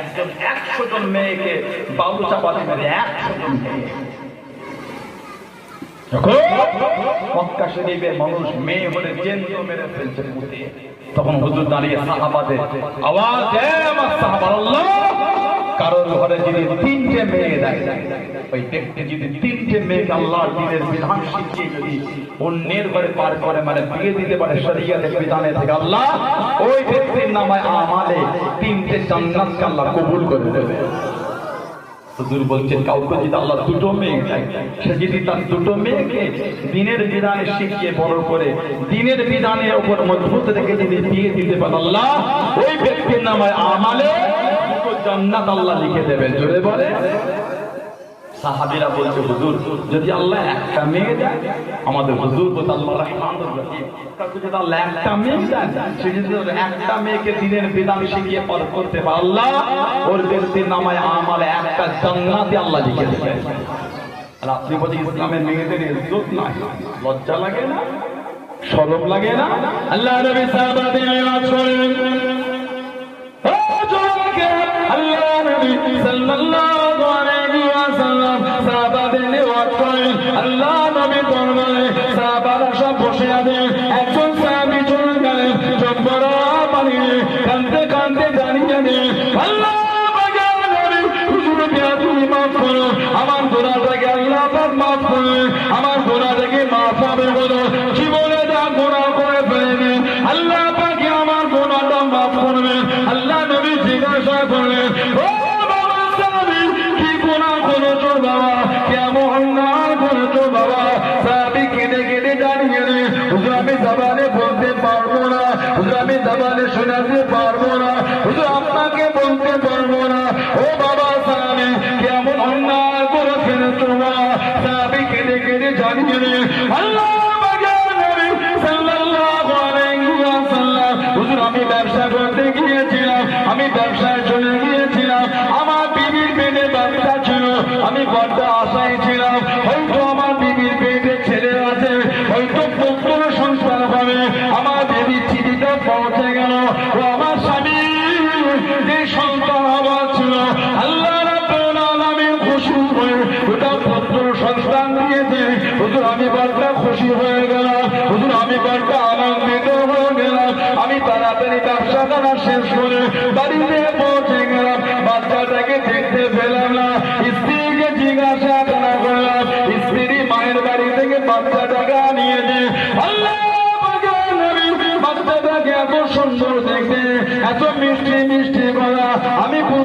একজন 100 জন মেয়েকে বাবু চাপাতে মেরে 100 জন মেয়ে যখন মক্কা শরীফে মানুষ মেয়ে হলে জেন্দ মেরে ফেলছে পুঁতে, তখন হুজুর দাঁড়িয়ে সাহাবাদের আওয়াজ দেয়, আমার সাহাবা আল্লাহ, কারোর ঘরে যদি 3টে মেয়ে দেয়, ওই ব্যক্তি যদি 3টে মেয়েকে আল্লাহর দ্বীনের বিধান শিখিয়ে যদি অন্যের ঘরে পার করে, মানে বিয়ে দিতে পারে শরীয়তের বিধানে থেকে, আল্লাহ ওই ব্যক্তির নামায় আমালে 3টে জান্নাতকে আল্লাহ কবুল করে দেবে। হুজুর বলছেন কাউকে যদি আল্লাহ 2টো মেয়ে দেয়, সে যদি তার 2টো মেয়েকে দ্বীনের বিধানে শিখিয়ে বড় করে দ্বীনের বিধানের উপর মজবুত রেখে যদি বিয়ে দিতে পারে, আল্লাহ ওই ব্যক্তির নামায় আমালে জান্নাত আল্লাহ লিখে দেবে। জোরে বলে। সাহাবীরা বলছে হুজুর যদি আল্লাহ একটা মেয়ে দেয়, আমাদের হুজুর বলতে আল্লাহ রহমানুর রহিম, কাউকে যদি আল্লাহ একটা মেয়ে দেয়, সে যদি একটা মেয়েকে দ্বীনের বিধান শিখিয়ে পার করতে পারে, আল্লাহ ওর ব্যক্তির নামায় আমালে একটা জান্নাতে আল্লাহ লিখে দেবে। আর আপনি বলছেন ইসলামের মেয়েদের ইজ্জত নাই, লজ্জা লাগে না, শরম লাগে না? আল্লাহ নবী সাহাবাদের আওয়াজ করেন, আল্লাহ নবী সাল্লাল্লাহু আলাইহি ওয়াসাল্লাম সাহাবাদের নিওয়াজ করেন, আল্লাহ নবী দরবারে সাহাবারা সব বসে আছে, একজন সাহাবী চলে গেলেন, চোখ বড় পানিয়ে কাঁদতে কাঁদতে দাঁড়িয়ে নেই, আল্লাহ মাফ করো, আমার গুনাহটাকে আল্লাহ পাক মাফ করো, আমার গুনাহটাকে মাফ হবে বলো, জীবনে যা গুনাহ করে ফেলেছে আল্লাহ পাক আমার গুনাহটা মাফ করবে। আল্লাহ নবী জিজ্ঞাসা করলেন, ও বাবা সাহাবী কি গুনাহ করেছো বাবা, কেমন অন্যায় করেছো বাবা? সাহাবী কেঁদে কেঁদে দাঁড়িয়ে নেই, হুজুর আমি জবানে বলতে পারবো না, হুজুর আমি জবানে শোনাতে পারবো না, হুজুর আপনাকে বলতে পারবো না। ও বাবা সাহাবী কেমন অন্যায় করে ফেলেছো বাবা? সাহাবী কেঁদে কেঁদে জানিয়ে নেই, আল্লাহ আমি ব্যবসা করতে গিয়েছিলাম, আমি ব্যবসায় চলে গিয়েছিলাম, আমার বিবির পেটে বাচ্চা ছিল, আমি বড্ড আশায় ছিলাম হয়তো আমার বিবির পেটে ছেলে আছে, হয়তো পুত্র সংসার হবে, আমার বিবির চিঠিটা পৌঁছে গেল, ও আমার স্বামী যে সন্তান হবার ছিল আল্লাহ রাব্বুল আলামিন খুশি হয়ে ওটা পুত্র সন্তান দিয়েছে। হুজুর আমি বড্ড খুশি হয়ে গেলাম, হুজুর আমি বড্ড আনন্দিত হয়ে গেলাম, আমি তাড়াতাড়ি ব্যবসা করা শেষ করে বাড়িতে পৌঁছে গেলাম, বাচ্চাটাকে দেখতে পেলাম না,